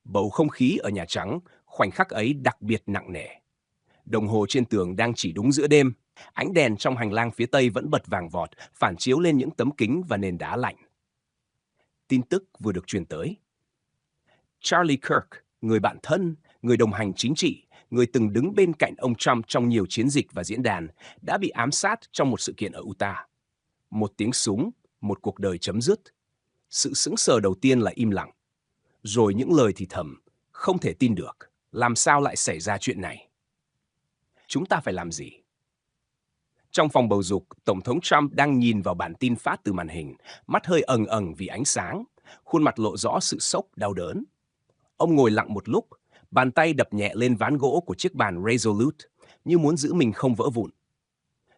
Bầu không khí ở Nhà Trắng khoảnh khắc ấy đặc biệt nặng nề. Đồng hồ trên tường đang chỉ đúng giữa đêm. Ánh đèn trong hành lang phía tây vẫn bật vàng vọt, phản chiếu lên những tấm kính và nền đá lạnh. Tin tức vừa được truyền tới. Charlie Kirk, người bạn thân, người đồng hành chính trị, người từng đứng bên cạnh ông Trump trong nhiều chiến dịch và diễn đàn, đã bị ám sát trong một sự kiện ở Utah. Một tiếng súng, một cuộc đời chấm dứt. Sự sững sờ đầu tiên là im lặng. Rồi những lời thì thầm, không thể tin được, làm sao lại xảy ra chuyện này? Chúng ta phải làm gì? Trong phòng bầu dục, Tổng thống Trump đang nhìn vào bản tin phát từ màn hình, mắt hơi ẩn ẩn vì ánh sáng, khuôn mặt lộ rõ sự sốc, đau đớn. Ông ngồi lặng một lúc, bàn tay đập nhẹ lên ván gỗ của chiếc bàn Resolute, như muốn giữ mình không vỡ vụn.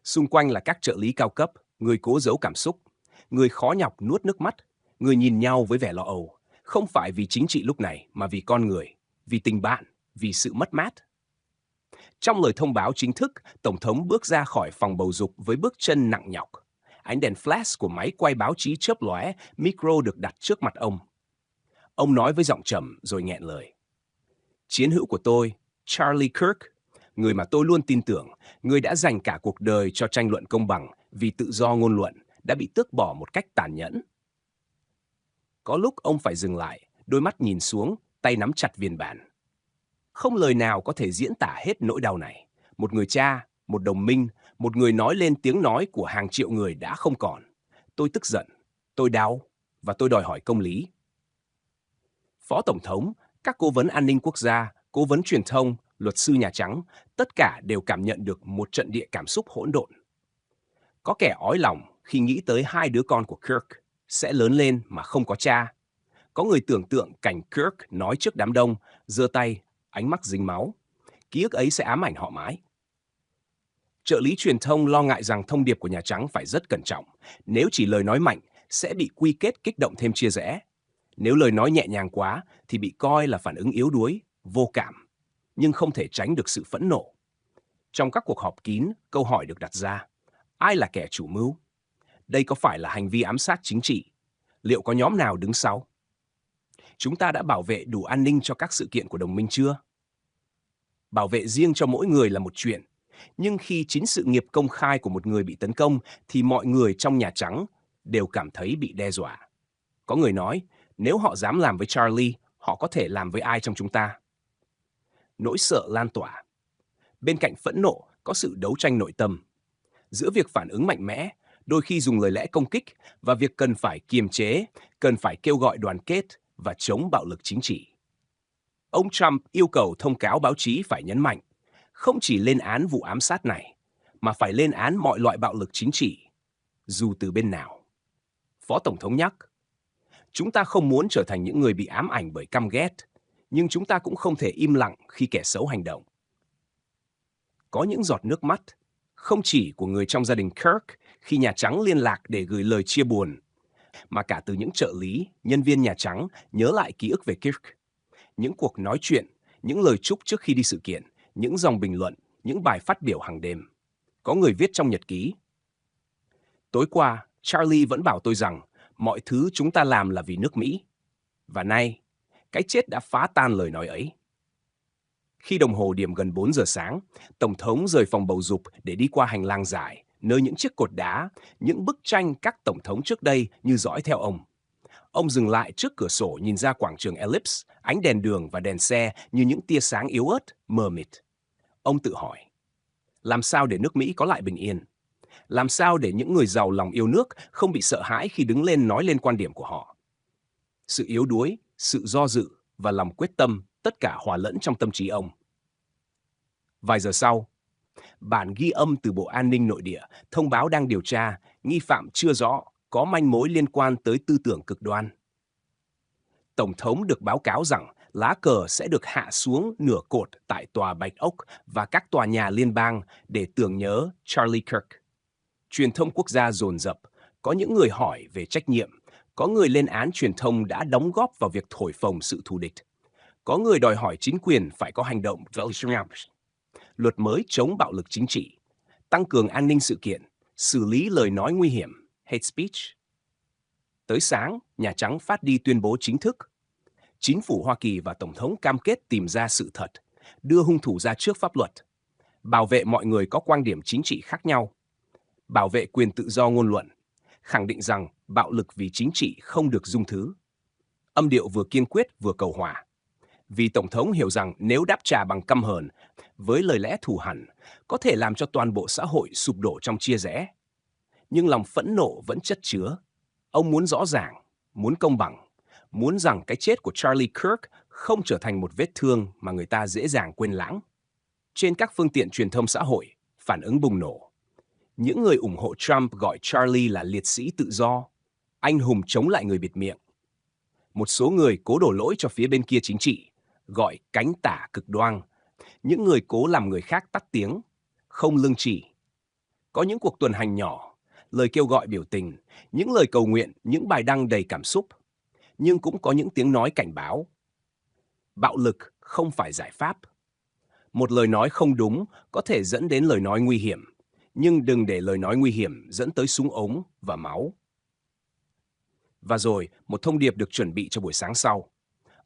Xung quanh là các trợ lý cao cấp, người cố giấu cảm xúc, người khó nhọc nuốt nước mắt, người nhìn nhau với vẻ lo âu, không phải vì chính trị lúc này mà vì con người, vì tình bạn, vì sự mất mát. Trong lời thông báo chính thức, Tổng thống bước ra khỏi phòng bầu dục với bước chân nặng nhọc. Ánh đèn flash của máy quay báo chí chớp lóe, micro được đặt trước mặt ông. Ông nói với giọng trầm rồi nghẹn lời. Chiến hữu của tôi, Charlie Kirk, người mà tôi luôn tin tưởng, người đã dành cả cuộc đời cho tranh luận công bằng vì tự do ngôn luận, đã bị tước bỏ một cách tàn nhẫn. Có lúc ông phải dừng lại, đôi mắt nhìn xuống, tay nắm chặt viền bản. Không lời nào có thể diễn tả hết nỗi đau này. Một người cha, một đồng minh, một người nói lên tiếng nói của hàng triệu người đã không còn. Tôi tức giận, tôi đau và tôi đòi hỏi công lý. Phó Tổng thống, các cố vấn an ninh quốc gia, cố vấn truyền thông, luật sư Nhà Trắng, tất cả đều cảm nhận được một trận địa cảm xúc hỗn độn. Có kẻ ói lòng khi nghĩ tới hai đứa con của Kirk sẽ lớn lên mà không có cha. Có người tưởng tượng cảnh Kirk nói trước đám đông, giơ tay, ánh mắt dính máu. Ký ức ấy sẽ ám ảnh họ mãi. Trợ lý truyền thông lo ngại rằng thông điệp của Nhà Trắng phải rất cẩn trọng. Nếu chỉ lời nói mạnh, sẽ bị quy kết kích động thêm chia rẽ. Nếu lời nói nhẹ nhàng quá, thì bị coi là phản ứng yếu đuối, vô cảm, nhưng không thể tránh được sự phẫn nộ. Trong các cuộc họp kín, câu hỏi được đặt ra. Ai là kẻ chủ mưu? Đây có phải là hành vi ám sát chính trị? Liệu có nhóm nào đứng sau? Chúng ta đã bảo vệ đủ an ninh cho các sự kiện của đồng minh chưa? Bảo vệ riêng cho mỗi người là một chuyện, nhưng khi chính sự nghiệp công khai của một người bị tấn công thì mọi người trong Nhà Trắng đều cảm thấy bị đe dọa. Có người nói, nếu họ dám làm với Charlie, họ có thể làm với ai trong chúng ta? Nỗi sợ lan tỏa. Bên cạnh phẫn nộ có sự đấu tranh nội tâm. Giữa việc phản ứng mạnh mẽ, đôi khi dùng lời lẽ công kích, và việc cần phải kiềm chế, cần phải kêu gọi đoàn kết và chống bạo lực chính trị. Ông Trump yêu cầu thông cáo báo chí phải nhấn mạnh, không chỉ lên án vụ ám sát này, mà phải lên án mọi loại bạo lực chính trị, dù từ bên nào. Phó Tổng thống nhắc, chúng ta không muốn trở thành những người bị ám ảnh bởi căm ghét, nhưng chúng ta cũng không thể im lặng khi kẻ xấu hành động. Có những giọt nước mắt, không chỉ của người trong gia đình Kirk khi Nhà Trắng liên lạc để gửi lời chia buồn, mà cả từ những trợ lý, nhân viên Nhà Trắng nhớ lại ký ức về Kirk. Những cuộc nói chuyện, những lời chúc trước khi đi sự kiện, những dòng bình luận, những bài phát biểu hàng đêm. Có người viết trong nhật ký. Tối qua, Charlie vẫn bảo tôi rằng mọi thứ chúng ta làm là vì nước Mỹ. Và nay, cái chết đã phá tan lời nói ấy. Khi đồng hồ điểm gần 4 giờ sáng, Tổng thống rời phòng bầu dục để đi qua hành lang dài, nơi những chiếc cột đá, những bức tranh các Tổng thống trước đây như dõi theo ông. Ông dừng lại trước cửa sổ nhìn ra quảng trường Ellipse, ánh đèn đường và đèn xe như những tia sáng yếu ớt, mờ mịt. Ông tự hỏi, làm sao để nước Mỹ có lại bình yên? Làm sao để những người giàu lòng yêu nước không bị sợ hãi khi đứng lên nói lên quan điểm của họ? Sự yếu đuối, sự do dự và lòng quyết tâm tất cả hòa lẫn trong tâm trí ông. Vài giờ sau, bản ghi âm từ Bộ An ninh Nội địa thông báo đang điều tra, nghi phạm chưa rõ, có manh mối liên quan tới tư tưởng cực đoan. Tổng thống được báo cáo rằng lá cờ sẽ được hạ xuống nửa cột tại tòa Bạch Ốc và các tòa nhà liên bang để tưởng nhớ Charlie Kirk. Truyền thông quốc gia dồn dập, có những người hỏi về trách nhiệm, có người lên án truyền thông đã đóng góp vào việc thổi phồng sự thù địch. Có người đòi hỏi chính quyền phải có hành động luật mới chống bạo lực chính trị, tăng cường an ninh sự kiện, xử lý lời nói nguy hiểm, hate speech. Tới sáng, Nhà Trắng phát đi tuyên bố chính thức. Chính phủ Hoa Kỳ và Tổng thống cam kết tìm ra sự thật, đưa hung thủ ra trước pháp luật, bảo vệ mọi người có quan điểm chính trị khác nhau, bảo vệ quyền tự do ngôn luận, khẳng định rằng bạo lực vì chính trị không được dung thứ. Âm điệu vừa kiên quyết vừa cầu hòa. Vì Tổng thống hiểu rằng nếu đáp trả bằng căm hờn, với lời lẽ thù hằn, có thể làm cho toàn bộ xã hội sụp đổ trong chia rẽ. Nhưng lòng phẫn nộ vẫn chất chứa. Ông muốn rõ ràng, muốn công bằng, muốn rằng cái chết của Charlie Kirk không trở thành một vết thương mà người ta dễ dàng quên lãng. Trên các phương tiện truyền thông xã hội, phản ứng bùng nổ. Những người ủng hộ Trump gọi Charlie là liệt sĩ tự do, anh hùng chống lại người bịt miệng. Một số người cố đổ lỗi cho phía bên kia chính trị, gọi cánh tả cực đoan. Những người cố làm người khác tắt tiếng, không lương tri. Có những cuộc tuần hành nhỏ, lời kêu gọi biểu tình, những lời cầu nguyện, những bài đăng đầy cảm xúc. Nhưng cũng có những tiếng nói cảnh báo. Bạo lực không phải giải pháp. Một lời nói không đúng có thể dẫn đến lời nói nguy hiểm, nhưng đừng để lời nói nguy hiểm dẫn tới súng ống và máu. Và rồi, một thông điệp được chuẩn bị cho buổi sáng sau.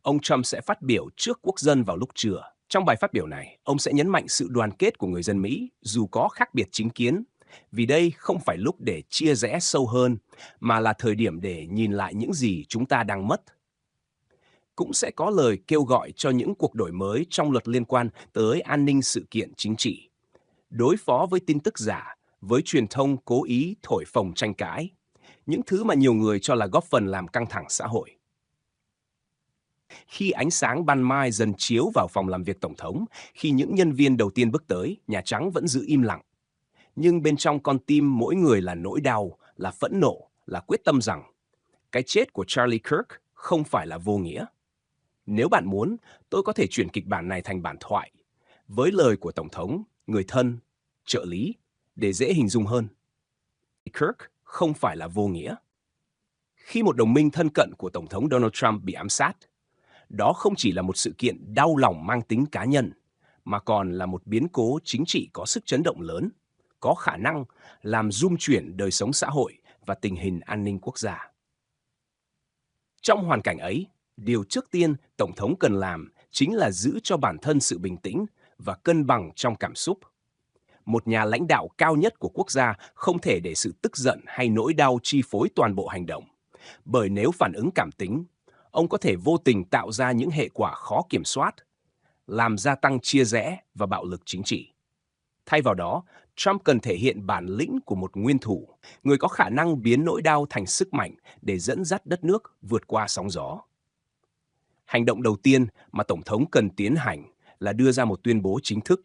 Ông Trump sẽ phát biểu trước quốc dân vào lúc trưa. Trong bài phát biểu này, ông sẽ nhấn mạnh sự đoàn kết của người dân Mỹ dù có khác biệt chính kiến, vì đây không phải lúc để chia rẽ sâu hơn, mà là thời điểm để nhìn lại những gì chúng ta đang mất. Cũng sẽ có lời kêu gọi cho những cuộc đổi mới trong luật liên quan tới an ninh sự kiện chính trị, đối phó với tin tức giả, với truyền thông cố ý thổi phồng tranh cãi, những thứ mà nhiều người cho là góp phần làm căng thẳng xã hội. Khi ánh sáng ban mai dần chiếu vào phòng làm việc Tổng thống, khi những nhân viên đầu tiên bước tới, Nhà Trắng vẫn giữ im lặng. Nhưng bên trong con tim mỗi người là nỗi đau, là phẫn nộ, là quyết tâm rằng cái chết của Charlie Kirk không phải là vô nghĩa. Nếu bạn muốn, tôi có thể chuyển kịch bản này thành bản thoại, với lời của Tổng thống, người thân, trợ lý, để dễ hình dung hơn. Kirk không phải là vô nghĩa. Khi một đồng minh thân cận của Tổng thống Donald Trump bị ám sát, đó không chỉ là một sự kiện đau lòng mang tính cá nhân, mà còn là một biến cố chính trị có sức chấn động lớn, có khả năng làm rung chuyển đời sống xã hội và tình hình an ninh quốc gia. Trong hoàn cảnh ấy, điều trước tiên Tổng thống cần làm chính là giữ cho bản thân sự bình tĩnh và cân bằng trong cảm xúc. Một nhà lãnh đạo cao nhất của quốc gia không thể để sự tức giận hay nỗi đau chi phối toàn bộ hành động, bởi nếu phản ứng cảm tính, ông có thể vô tình tạo ra những hệ quả khó kiểm soát, làm gia tăng chia rẽ và bạo lực chính trị. Thay vào đó, Trump cần thể hiện bản lĩnh của một nguyên thủ, người có khả năng biến nỗi đau thành sức mạnh để dẫn dắt đất nước vượt qua sóng gió. Hành động đầu tiên mà Tổng thống cần tiến hành là đưa ra một tuyên bố chính thức,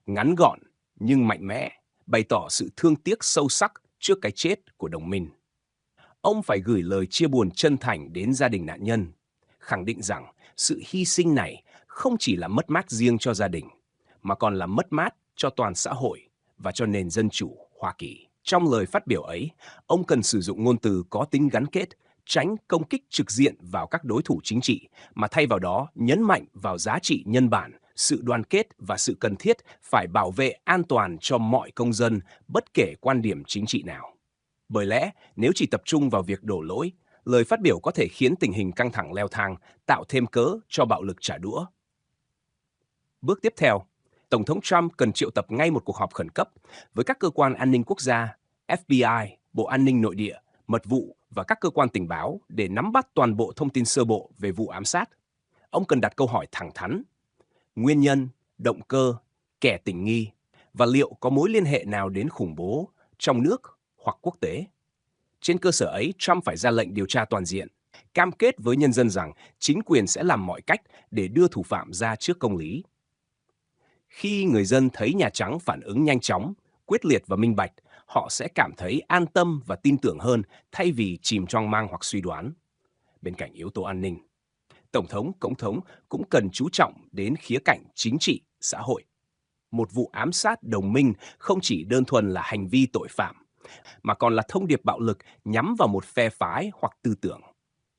ngắn gọn nhưng mạnh mẽ, bày tỏ sự thương tiếc sâu sắc trước cái chết của đồng minh. Ông phải gửi lời chia buồn chân thành đến gia đình nạn nhân, khẳng định rằng sự hy sinh này không chỉ là mất mát riêng cho gia đình, mà còn là mất mát cho toàn xã hội và cho nền dân chủ Hoa Kỳ. Trong lời phát biểu ấy, ông cần sử dụng ngôn từ có tính gắn kết, tránh công kích trực diện vào các đối thủ chính trị, mà thay vào đó nhấn mạnh vào giá trị nhân bản, sự đoàn kết và sự cần thiết phải bảo vệ an toàn cho mọi công dân, bất kể quan điểm chính trị nào. Bởi lẽ, nếu chỉ tập trung vào việc đổ lỗi, lời phát biểu có thể khiến tình hình căng thẳng leo thang, tạo thêm cớ cho bạo lực trả đũa. Bước tiếp theo, Tổng thống Trump cần triệu tập ngay một cuộc họp khẩn cấp với các cơ quan an ninh quốc gia, FBI, Bộ An ninh Nội địa, Mật vụ và các cơ quan tình báo để nắm bắt toàn bộ thông tin sơ bộ về vụ ám sát. Ông cần đặt câu hỏi thẳng thắn: nguyên nhân, động cơ, kẻ tình nghi và liệu có mối liên hệ nào đến khủng bố trong nước hoặc quốc tế. Trên cơ sở ấy, Trump phải ra lệnh điều tra toàn diện, cam kết với nhân dân rằng chính quyền sẽ làm mọi cách để đưa thủ phạm ra trước công lý. Khi người dân thấy Nhà Trắng phản ứng nhanh chóng, quyết liệt và minh bạch, họ sẽ cảm thấy an tâm và tin tưởng hơn thay vì chìm trong mang hoặc suy đoán. Bên cạnh yếu tố an ninh, Tổng thống, Cộng thống cũng cần chú trọng đến khía cạnh chính trị, xã hội. Một vụ ám sát đồng minh không chỉ đơn thuần là hành vi tội phạm, mà còn là thông điệp bạo lực nhắm vào một phe phái hoặc tư tưởng.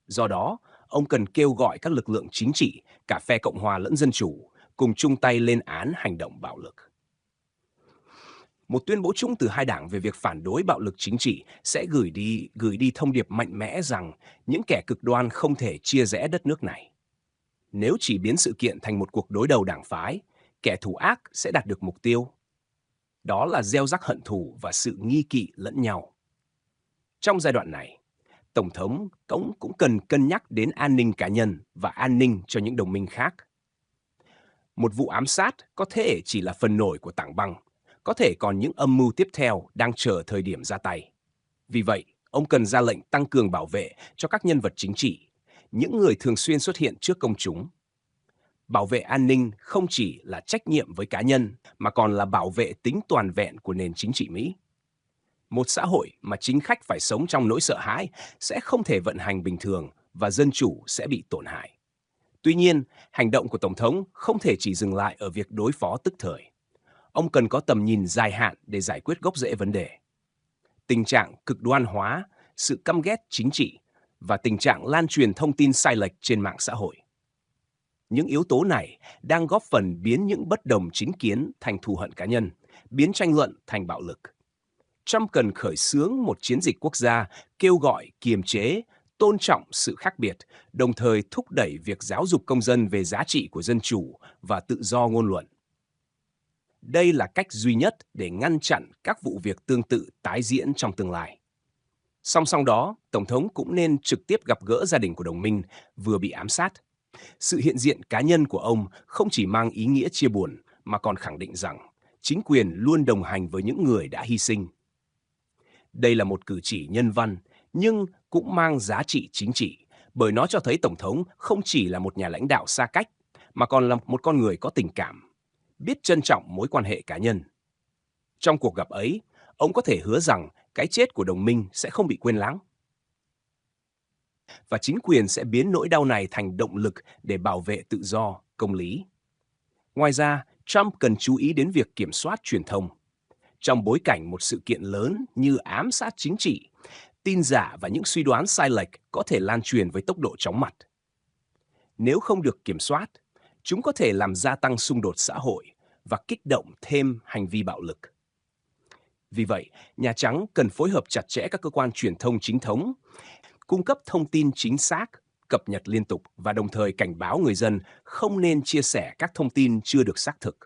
Do đó, ông cần kêu gọi các lực lượng chính trị, cả phe Cộng hòa lẫn Dân chủ, cùng chung tay lên án hành động bạo lực. Một tuyên bố chung từ hai đảng về việc phản đối bạo lực chính trị sẽ gửi đi thông điệp mạnh mẽ rằng những kẻ cực đoan không thể chia rẽ đất nước này. Nếu chỉ biến sự kiện thành một cuộc đối đầu đảng phái, kẻ thù ác sẽ đạt được mục tiêu. Đó là gieo rắc hận thù và sự nghi kỵ lẫn nhau. Trong giai đoạn này, Tổng thống cũng cần cân nhắc đến an ninh cá nhân và an ninh cho những đồng minh khác. Một vụ ám sát có thể chỉ là phần nổi của tảng băng, có thể còn những âm mưu tiếp theo đang chờ thời điểm ra tay. Vì vậy, ông cần ra lệnh tăng cường bảo vệ cho các nhân vật chính trị, những người thường xuyên xuất hiện trước công chúng. Bảo vệ an ninh không chỉ là trách nhiệm với cá nhân, mà còn là bảo vệ tính toàn vẹn của nền chính trị Mỹ. Một xã hội mà chính khách phải sống trong nỗi sợ hãi sẽ không thể vận hành bình thường và dân chủ sẽ bị tổn hại. Tuy nhiên, hành động của Tổng thống không thể chỉ dừng lại ở việc đối phó tức thời. Ông cần có tầm nhìn dài hạn để giải quyết gốc rễ vấn đề. Tình trạng cực đoan hóa, sự căm ghét chính trị và tình trạng lan truyền thông tin sai lệch trên mạng xã hội. Những yếu tố này đang góp phần biến những bất đồng chính kiến thành thù hận cá nhân, biến tranh luận thành bạo lực. Trump cần khởi xướng một chiến dịch quốc gia kêu gọi kiềm chế, tôn trọng sự khác biệt, đồng thời thúc đẩy việc giáo dục công dân về giá trị của dân chủ và tự do ngôn luận. Đây là cách duy nhất để ngăn chặn các vụ việc tương tự tái diễn trong tương lai. Song song đó, Tổng thống cũng nên trực tiếp gặp gỡ gia đình của đồng minh vừa bị ám sát. Sự hiện diện cá nhân của ông không chỉ mang ý nghĩa chia buồn, mà còn khẳng định rằng chính quyền luôn đồng hành với những người đã hy sinh. Đây là một cử chỉ nhân văn, nhưng cũng mang giá trị chính trị, bởi nó cho thấy Tổng thống không chỉ là một nhà lãnh đạo xa cách, mà còn là một con người có tình cảm, biết trân trọng mối quan hệ cá nhân. Trong cuộc gặp ấy, ông có thể hứa rằng cái chết của đồng minh sẽ không bị quên lãng. Và chính quyền sẽ biến nỗi đau này thành động lực để bảo vệ tự do, công lý. Ngoài ra, Trump cần chú ý đến việc kiểm soát truyền thông. Trong bối cảnh một sự kiện lớn như ám sát chính trị, tin giả và những suy đoán sai lệch có thể lan truyền với tốc độ chóng mặt. Nếu không được kiểm soát, chúng có thể làm gia tăng xung đột xã hội và kích động thêm hành vi bạo lực. Vì vậy, Nhà Trắng cần phối hợp chặt chẽ các cơ quan truyền thông chính thống, cung cấp thông tin chính xác, cập nhật liên tục và đồng thời cảnh báo người dân không nên chia sẻ các thông tin chưa được xác thực.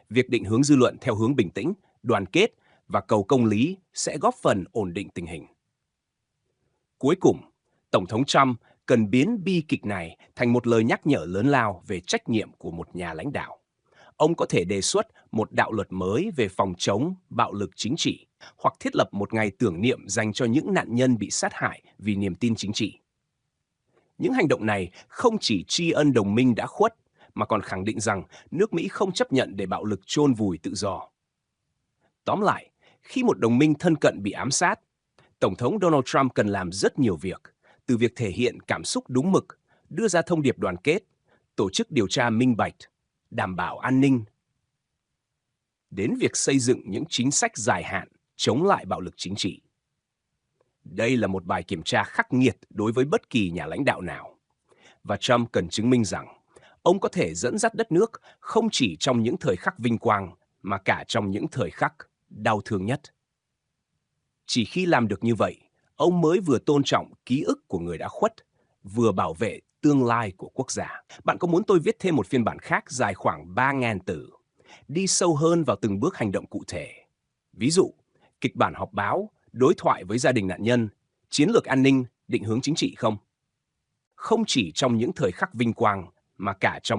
Việc định hướng dư luận theo hướng bình tĩnh, đoàn kết và cầu công lý sẽ góp phần ổn định tình hình. Cuối cùng, Tổng thống Trump cần biến bi kịch này thành một lời nhắc nhở lớn lao về trách nhiệm của một nhà lãnh đạo. Ông có thể đề xuất một đạo luật mới về phòng chống bạo lực chính trị, hoặc thiết lập một ngày tưởng niệm dành cho những nạn nhân bị sát hại vì niềm tin chính trị. Những hành động này không chỉ tri ân đồng minh đã khuất, mà còn khẳng định rằng nước Mỹ không chấp nhận để bạo lực chôn vùi tự do. Tóm lại, khi một đồng minh thân cận bị ám sát, Tổng thống Donald Trump cần làm rất nhiều việc, từ việc thể hiện cảm xúc đúng mực, đưa ra thông điệp đoàn kết, tổ chức điều tra minh bạch, đảm bảo an ninh, đến việc xây dựng những chính sách dài hạn chống lại bạo lực chính trị. Đây là một bài kiểm tra khắc nghiệt đối với bất kỳ nhà lãnh đạo nào. Và Trump cần chứng minh rằng ông có thể dẫn dắt đất nước không chỉ trong những thời khắc vinh quang, mà cả trong những thời khắc đau thương nhất. Chỉ khi làm được như vậy, ông mới vừa tôn trọng ký ức của người đã khuất, vừa bảo vệ tương lai của quốc gia. Bạn có muốn tôi viết thêm một phiên bản khác dài khoảng 3.000 từ, đi sâu hơn vào từng bước hành động cụ thể? Ví dụ, kịch bản họp báo, đối thoại với gia đình nạn nhân, chiến lược an ninh, định hướng chính trị không? Không chỉ trong những thời khắc vinh quang, mà cả trong